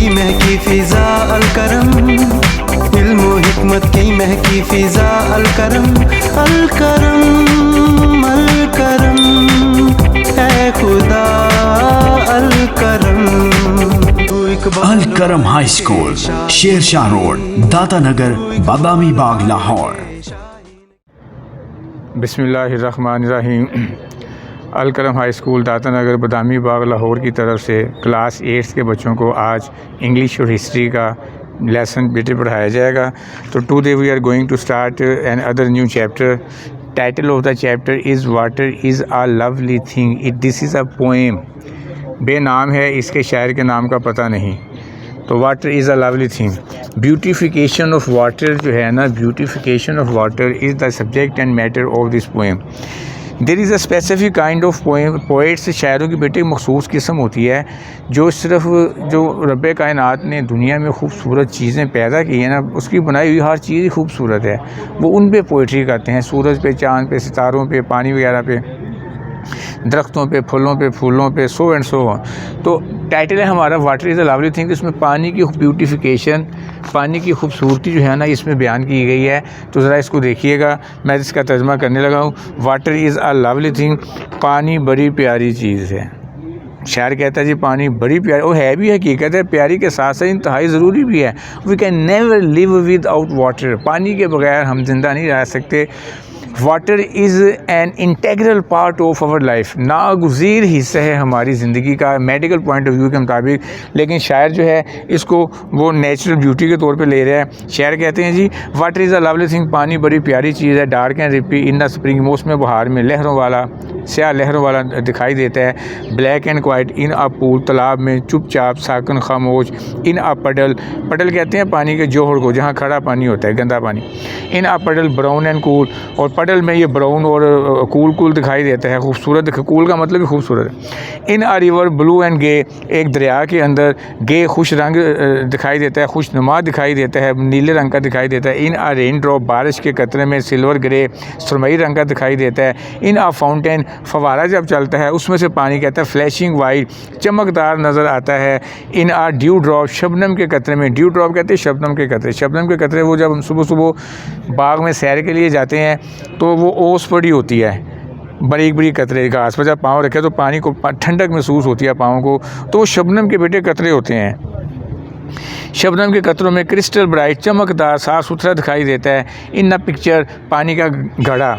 की महकी फिजा अलकरम, इल्म व हिकमत की महकी फिजा अलकरम, अलकरम अलकरम है खुदा अलकरम। Alkaram high school, Shershah road, Data Nagar, Badami Bagh, Lahore. बिस्मिल्लाहिर्रहमानिर्रहीम। अलकरम हाई स्कूल दाता नगर बादामी बाग लाहौर की तरफ से क्लास 8 के बच्चों को आज इंग्लिश और हिस्ट्री का लेसन बेटे पढ़ाया जाएगा। तो today we are going to start another new chapter. Title of the chapter is water is a lovely thing. This is a poem. बेनाम है, इसके शायर के नाम का पता नहीं। तो water is a lovely thing. Beautification of water जो है ना, beautification of water is the subject and matter of this poem. There is a specific kind of poem. Poets शायरों की बेटे मखसूस किस्म होती है जो सिर्फ जो रब कायनात ने दुनिया में खूबसूरत चीज़ें पैदा की हैं ना, उसकी बनाई हुई हर चीज़ ही खूबसूरत है, वो उन पे पोइट्री करते हैं। सूरज पे, चाँद पे, सितारों पे, पानी वगैरह पे, दरख्तों पे, फलों पे, फूलों पे, सो एंड सो ऑन। तो टाइटल है हमारा water is a lovely thing. इसमें पानी की ब्यूटिफिकेशन, पानी की खूबसूरती जो है ना, इसमें बयान की गई है। तो ज़रा इसको देखिएगा, मैं इसका तर्जमा करने लगा हूँ। Water is a lovely thing, पानी बड़ी प्यारी चीज़ है। शायर कहता है जी पानी बड़ी प्यारी, और है भी हकीकत है, प्यारी के साथ साथ इंतहाई ज़रूरी भी है। We can never live without water. पानी के बगैर हम जिंदा नहीं रह सकते। Water is an integral part of our life. नागुज़ीर हिस्सा है हमारी ज़िंदगी का मेडिकल पॉइंट ऑफ व्यू के मुताबिक। लेकिन शायर जो है इसको वो नेचुरल ब्यूटी के तौर पे ले रहा है। शायर कहते हैं जी water is a lovely thing, पानी बड़ी प्यारी चीज़ है। Dark and deep in the spring, मौसम बहार में लहरों वाला, स्याह लहरों वाला दिखाई देता है। Black and quite in a pool, तालाब में चुपचाप, साकन खामोश। इन अ पडल, पडल कहते हैं पानी के जोहड़ को, जहाँ खड़ा पानी होता है, गंदा पानी। इन अ पडल ब्राउन एंड कूल, और पडल में ये ब्राउन और कूल दिखाई देता है, खूबसूरत। कूल का मतलब भी खूबसूरत है। इन अ रिवर ब्लू एंड गे, एक दरिया के अंदर गे खुश रंग दिखाई देता है, खुशनुमा दिखाई देता है, नीले रंग का दिखाई देता है। इन अ रेन ड्रॉप, बारिश के कतरे में सिल्वर ग्रे, सुरमई रंग का दिखाई देता है। इन अ फाउंटेन, फवारा जब चलता है उसमें से पानी कहता है फ्लैशिंग वाइट, चमकदार नज़र आता है। इन आ ड्यू ड्रॉप, शबनम के कतरे में, ड्यू ड्रॉप कहते हैं शबनम के कतरे। शबनम के कतरे वो जब हम सुबह सुबह बाग में सैर के लिए जाते हैं तो वो ओस पड़ी होती है, बारीक बारीक कतरे, घास पर जब पाँव रखे तो पानी को ठंडक महसूस होती है पाँव को, तो वो शबनम के बेटे कतरे होते हैं। शबनम के कतरों में क्रिस्टल ब्राइट, चमकदार, साफ़ सुथरा दिखाई देता है। इन न पिक्चर, पानी का घड़ा,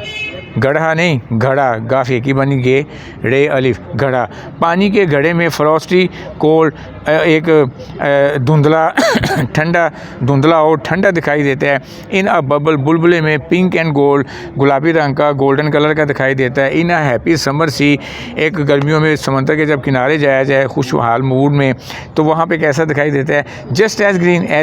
गढ़ा नहीं घड़ा, गाफे की बनी गे रे अलिफ, घड़ा। पानी के घड़े में फ्रॉस्टी कोल्ड, एक धुंधला ठंडा, धुंधला और ठंडा दिखाई देता है। इन अ बबल, बुलबुले में पिंक एंड गोल्ड, गुलाबी रंग का, गोल्डन कलर का दिखाई देता है। इन अ हैप्पी समर सी, एक गर्मियों में समंदर के जब किनारे जाया जाए खुशहाल मूड में, तो वहाँ पे कैसा दिखाई देता है। Just as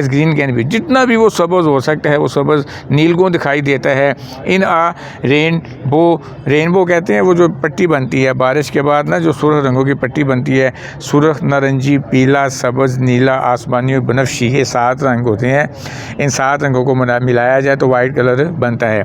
green can be, जितना भी वो सब्ज़ हो सकता है वो सब्ज़ नीलगों दिखाई देता है। इन अ रेनबो कहते हैं वो जो पट्टी बनती है बारिश के बाद ना, जो सुर्ख रंगों की पट्टी बनती है, सुर्ख, नारंगी, पीला, सब्ज़, नीला, आसमानी और बनफशी, ये 7 रंग होते हैं। इन 7 रंगों को मिलाया जाए तो वाइट कलर बनता है।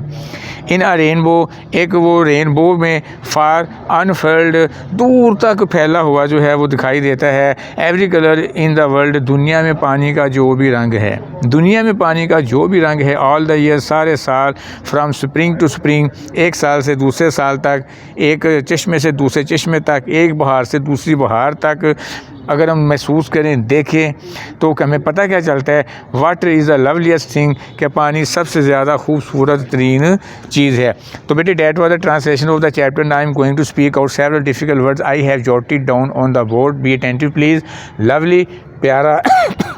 इन अ रेनबो, एक वो रेनबो में फार अनफर्ल्ड, दूर तक फैला हुआ जो है वो दिखाई देता है। Every colour in the world, दुनिया में पानी का जो भी रंग है, दुनिया में पानी का जो भी रंग है। ऑल द ईयर, सारे साल। फ्राम स्प्रिंग टू स्प्रिंग, एक साल से दूसरे साल तक, एक चश्मे से दूसरे चश्मे तक, एक बहार से दूसरी बहार तक। अगर हम महसूस करें, देखें, तो हमें पता क्या चलता है, water is the loveliest thing, कि पानी सबसे ज़्यादा खूबसूरत तरीन चीज़ है। तो बेटे that was the translation of the chapter. Now I am going to speak out several difficult words I have jotted down on the board, be attentive please. Lovely, प्यारा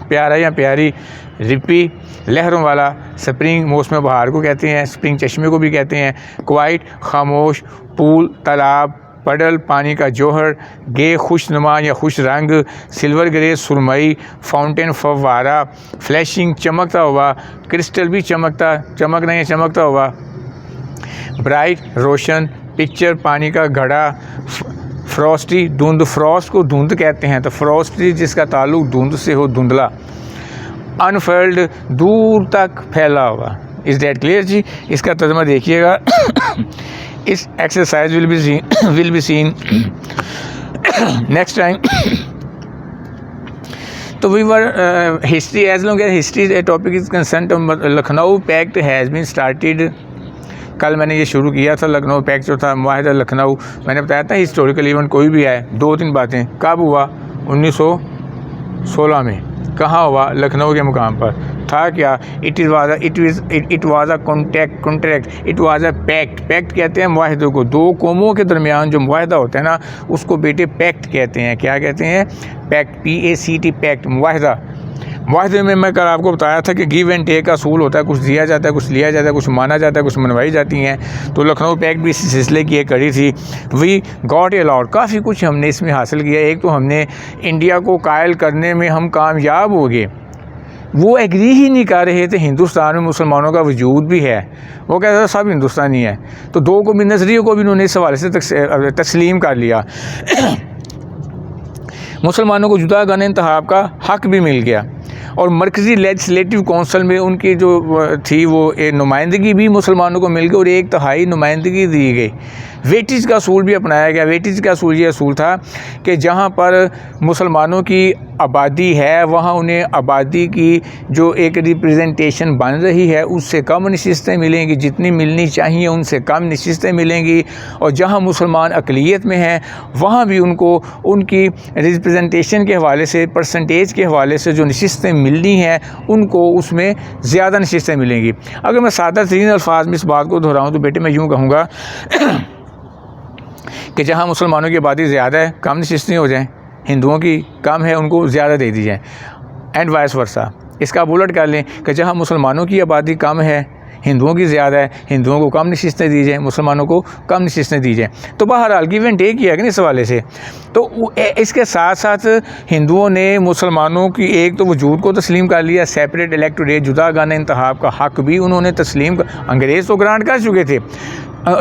प्यारा या प्यारी। रिपी, लहरों वाला। स्प्रिंग, मौसम बहार को कहते हैं, स्प्रिंग चश्मे को भी कहते हैं। क्वाइट, खामोश। पूल, तालाब। पडल, पानी का जोहर। गे, खुशनुमा या खुश रंग। सिल्वर ग्रे, सुरमई। फाउंटेन, फव्वारा। फ्लैशिंग, चमकता हुआ। क्रिस्टल भी चमकना या चमकता हुआ। ब्राइट, रोशन। पिक्चर, पानी का घड़ा। फ्रॉस्टी, धुंध, फ्रॉस्ट को धुंध कहते हैं, तो फ्रॉस्टी जिसका ताल्लुक धुंध से हो, धुंधला। अनफर्ल्ड, दूर तक फैला हुआ। इज़ दैट क्लियर जी? इसका तर्जुमा देखिएगा। This exercise will be seen next time. तो we were history as long as history topic is concern, Lucknow pact has been started. कल मैंने ये शुरू किया था लखनऊ पैक्ट जो था मुआहदा लखनऊ, मैंने बताया था हिस्टोरिकल इवेंट कोई भी है, 2-3 बातें। कब हुआ? 1916 में। कहाँ हुआ? लखनऊ के मुकाम पर। था क्या? It was a contract, it was a pact. Pact कहते हैं मुआहदे को, दो कौमों के दरमियान जो मुआहदा होता है ना उसको बेटे पैक्ट कहते हैं। क्या कहते हैं? पैक्ट, PACT, पैक्ट, मुआहदा। मुआहदे में मैं कल आपको बताया था कि गिव एंड टेक का असूल होता है, कुछ दिया जाता है, कुछ लिया जाता है, कुछ माना जाता है, कुछ मनवाई जाती हैं। तो लखनऊ पैक्ट भी इस सिलसिले की एक कड़ी थी। वी गॉट अलाउड, काफ़ी कुछ हमने इसमें हासिल किया। एक तो हमने इंडिया को कायल करने में हम कामयाब हो गए। वो एग्री ही नहीं कर रहे थे हिंदुस्तान में मुसलमानों का वजूद भी है, वो कहता था सब हिंदुस्तानी है। तो दो को भी, नज़रिए को भी उन्होंने इस हवाले से तस्लीम कर लिया। मुसलमानों को जुदा गन इंतखाब का हक़ भी मिल गया और मरकज़ी लेजिस्लेटिव कौंसल में उनकी जो थी वो नुमाइंदगी भी मुसलमानों को मिल गई और 1/3 नुमाइंदगी दी गई। वेटेज का असूल भी अपनाया गया। वेटेज का असूल ये असूल था कि जहाँ पर मुसलमानों की आबादी है वहाँ उन्हें आबादी की जो एक रिप्रेजेंटेशन बन रही है उससे कम नशिस्तें मिलेंगी, जितनी मिलनी चाहिए उनसे कम नशिस्तें मिलेंगी। और जहाँ मुसलमान अक़लियत में हैं वहाँ भी उनको उनकी रिप्रेजेंटेशन के हवाले से, परसेंटेज के हवाले से जो नशिस्तें मिलनी हैं उनको उसमें ज़्यादा नशिस्तें मिलेंगी। अगर मैं सादा तरीन अल्फाज में इस बात को दोहराऊँ तो बेटे मैं यूँ कहूँगा कि जहाँ मुसलमानों की आबादी ज़्यादा है कम नशिस्तें हो जाएं, हिंदुओं की कम है उनको ज़्यादा दे दी जाए, एंड वाइस वर्सा। इसका आप उलट कर लें कि जहाँ मुसलमानों की आबादी कम है हिंदुओं की ज़्यादा है, हिंदुओं को कम नशिस्तें दी जाएँ, मुसलमानों को कम नशिस्तें दी जाएँ। तो बहरहाल गिव एंड टेक किया कि इस हवाले से। तो इसके साथ साथ हिंदुओं ने मुसलमानों की एक तो वजूद को तस्लीम कर लिया, सेपरेट इलेक्टोरेट, जुदा गन इंतखाब का हक़ भी उन्होंने तस्लीम कर। अंग्रेज़ तो ग्रांट कर चुके थे,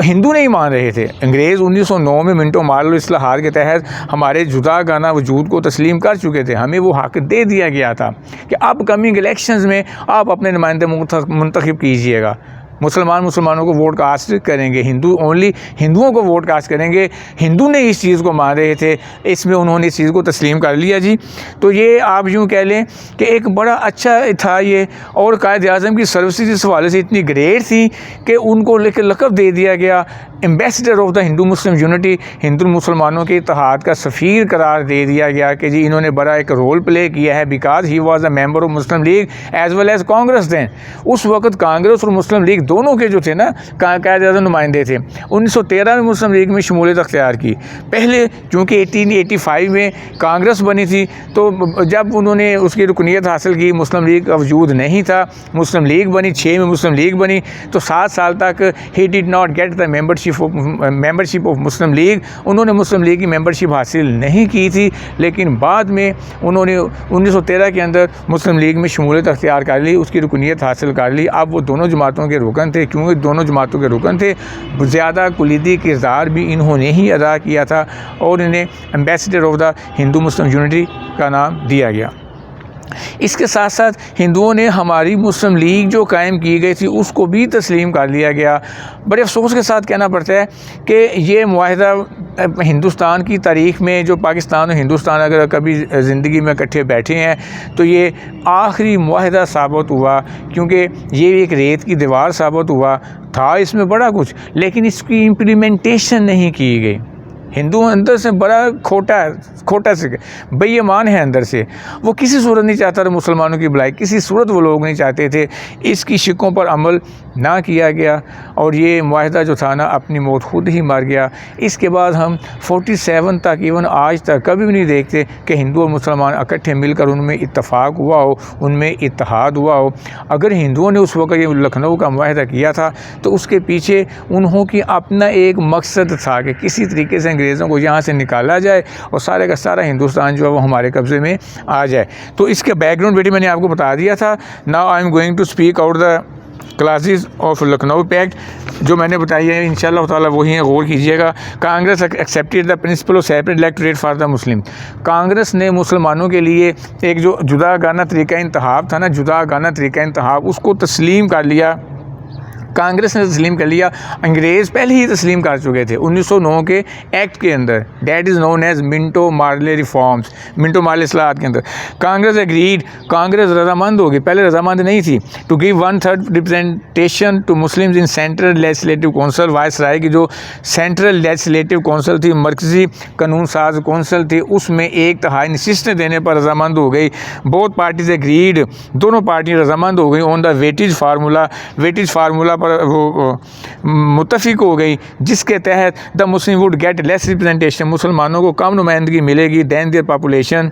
हिंदू नहीं मान रहे थे। अंग्रेज़ 1909 में मिंटो मार्लो इस्लाहात के तहत हमारे जुदा गाना वजूद को तस्लीम कर चुके थे। हमें वो हक़ दे दिया गया था कि अब कमिंग इलेक्शंस में आप अपने नुमाइंदे मुंतखब कीजिएगा। मुसलमानों को वोट कास्ट करेंगे, हिंदू ओनली हिंदुओं को वोट कास्ट करेंगे। हिंदू ने इस चीज़ को मान रहे थे, इसमें उन्होंने इस चीज़ को तस्लीम कर लिया जी। तो ये आप यूँ कह लें कि एक बड़ा अच्छा था ये। और कायद-ए-आज़म की सर्विसेज इस हवाले से इतनी ग्रेट थी कि उनको लेकर लक़ब दे दिया गया ambassador of the Hindu Muslim unity, Hindu मुसलमानों के इत्तेहाद का सफ़ीर करार दे दिया गया कि जी इन्होंने बड़ा एक रोल प्ले किया है, because he was a member of Muslim League as well as Congress. देन उस वक्त कांग्रेस और मुस्लिम लीग दोनों के जो थे ना कायद-ए-आज़म नुमाइंदे थे। 1913 में मुस्लिम लीग में शमूलियत अख्तियार की। पहले चूँकि 1885 में कांग्रेस बनी थी तो जब उन्होंने उसकी रुकनीत हासिल की मुस्लिम लीग का वजूद नहीं था, मुस्लिम लीग बनी, 6 में मुस्लिम लीग बनी, तो 7 साल तक he did not get the membership of Muslim league. उन्होंने मुस्लिम लीग की मेंबरशिप हासिल नहीं की थी, लेकिन बाद में उन्होंने 1913 के अंदर मुस्लिम लीग में शमूलियत अख्तियार कर ली, उसकी रुकनीत हासिल कर ली। अब वो दोनों जमातों के रुकन थे, क्योंकि दोनों जमातों के रुकन थे, ज़्यादा कुलीदी किरदार भी इन्होंने ही अदा किया था और इन्हें ambassador of the Hindu Muslim unity का नाम दिया गया। इसके साथ साथ हिंदुओं ने हमारी मुस्लिम लीग जो कायम की गई थी उसको भी तस्लीम कर लिया गया। बड़े अफसोस के साथ कहना पड़ता है कि ये मुआहदा हिंदुस्तान की तारीख़ में, जो पाकिस्तान और हिंदुस्तान अगर कभी ज़िंदगी में इकट्ठे बैठे हैं तो ये आखिरी मुआहदा साबित हुआ, क्योंकि ये एक रेत की दीवार साबित हुआ था। इसमें बड़ा कुछ, लेकिन इसकी इम्प्लीमेंटेशन नहीं की गई। हिंदू अंदर से बड़ा खोटा से बेईमान है अंदर से, वो किसी सूरत नहीं चाहता था मुसलमानों की भलाई, किसी सूरत वो लोग नहीं चाहते थे। इसकी शिकों पर अमल ना किया गया और ये मुआहदा जो था ना अपनी मौत खुद ही मर गया। इसके बाद हम 47 तक, इवन आज तक कभी भी नहीं देखते कि हिंदू और मुसलमान इकट्ठे मिलकर उनमें इत्तफाक हुआ हो, उनमें इत्तेहाद हुआ हो। अगर हिंदुओं ने उस वक्त ये लखनऊ का मुआहदा किया था तो उसके पीछे उन्हों की अपना एक मकसद था कि किसी तरीके से अंग्रेज़ों को यहाँ से निकाला जाए और सारे का सारा हिंदुस्तान जो है वो हमारे कब्ज़े में आ जाए। तो इसके बैकग्राउंड बेटी मैंने आपको बता दिया था। Now I am going to speak out the clauses of Lucknow pact, जो मैंने बताई है इंशाअल्लाह ताला वही है, गौर कीजिएगा। Congress accepted the principle of separate electorate for the Muslim. Congress ने मुसलमानों के लिए एक जो जुदा गाना तरीका इंतखाब था ना, जुदा गाना तरीका इंतखाब, उसको तस्लीम कर लिया। कांग्रेस ने तस्लीम कर लिया, अंग्रेज़ पहले ही तस्लीम कर चुके थे 1909 के एक्ट के अंदर, that is known as Minto Morley reforms, Minto Morley इस्लाहात के अंदर। कांग्रेस एग्रीड, कांग्रेस रजामंद होगी, पहले रजामंद नहीं थी, to give 1/3 representation to Muslims in central legislative council. Viceroy की जो सेंट्रल लेजिस्लेटिव काउंसिल थी, मरकज़ी कानून साज काउंसिल थी, उसमें 1/3 नशिस्तें देने पर रजामंद हो गई। बोथ पार्टीज एग्रीड, दोनों पार्टी रजामंद हो गई on the weightage formula, weightage formula पर वो मुत्तफिक हो गई, जिसके तहत the Muslim would get less representation, मुसलमानों को कम नुमाइंदगी मिलेगी, दैन देयर पॉपुलेशन,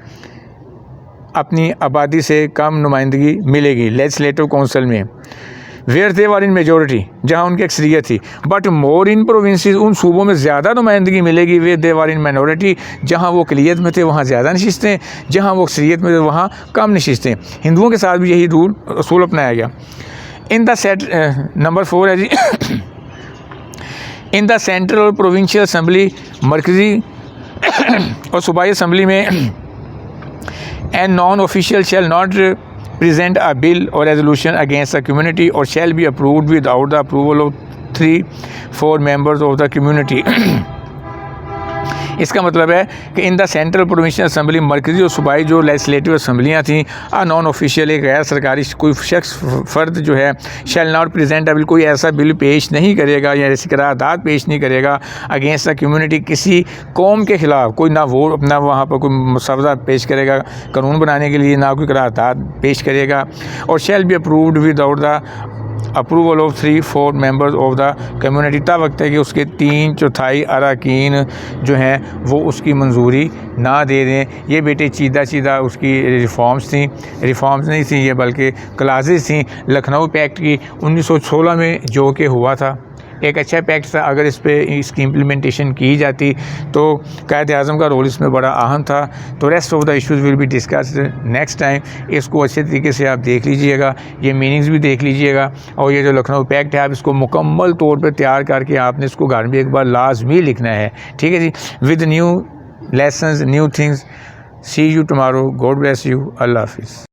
अपनी आबादी से कम नुमाइंदगी मिलेगी लेजिस्लेटिव काउंसिल में। Where they were in majority, जहाँ उनकी अक्सरियत थी, बट मोर इन प्रोविंसेस, उन सूबों में ज़्यादा नुमाइंदगी मिलेगी। Where they were in minority, जहाँ वो अक़लियत में थे वहाँ ज़्यादा नशिस्तें, जहाँ वो अक्सरियत में थे वहाँ कम नशिस्तें। हिंदुओं के साथ भी यही रूल असूल अपनाया गया। इन द सेट नंबर 4 है जी इन द सेंट्रल और प्रोविंशियल असम्बली, मरकज़ी और सूबाई असम्बली में, and non official shall not present a bill or resolution against a community or shall be approved without the approval of 3/4 members of the community। इसका मतलब है कि in the central provincial assembly, मरकज़ी और सूबाई जो legislative असम्बलियाँ थी, non official एक गैर सरकारी कोई शख्स फ़र्द जो है, shall not present a bill, कोई ऐसा बिल पेश नहीं करेगा या ऐसी करारदाद पेश नहीं करेगा अगेंस्ट द कम्युनिटी, किसी कौम के ख़िलाफ़, कोई ना वो अपना वहाँ पर कोई मुसवदा पेश करेगा कानून बनाने के लिए, ना कोई करारदाद पेश करेगा। और shall be approved without the approval of 3/4 members of the community, तब वक्त है कि उसके 3/4 अरकान जो हैं वो उसकी मंजूरी ना दे दें। ये बेटे सीधा उसकी रिफॉर्म्स थी, रिफॉर्म्स नहीं थी ये, बल्कि क्लासेस थी लखनऊ पैक्ट की 1916 में जो कि हुआ था। एक अच्छा पैक्ट था, अगर इस पे इसकी इम्प्लीमेंटेशन की जाती तो कायद आज़म का रोल इसमें बड़ा अहम था। तो rest of the issues will be discussed next time. इसको अच्छे तरीके से आप देख लीजिएगा, ये मीनिंग्स भी देख लीजिएगा, और ये जो लखनऊ पैक्ट है आप इसको मुकम्मल तौर पे तैयार करके आपने इसको घर में एक बार लाजमी लिखना है, ठीक है जी, with new lessons, new things. See you tomorrow, God bless you, अल्लाह हाफिज़।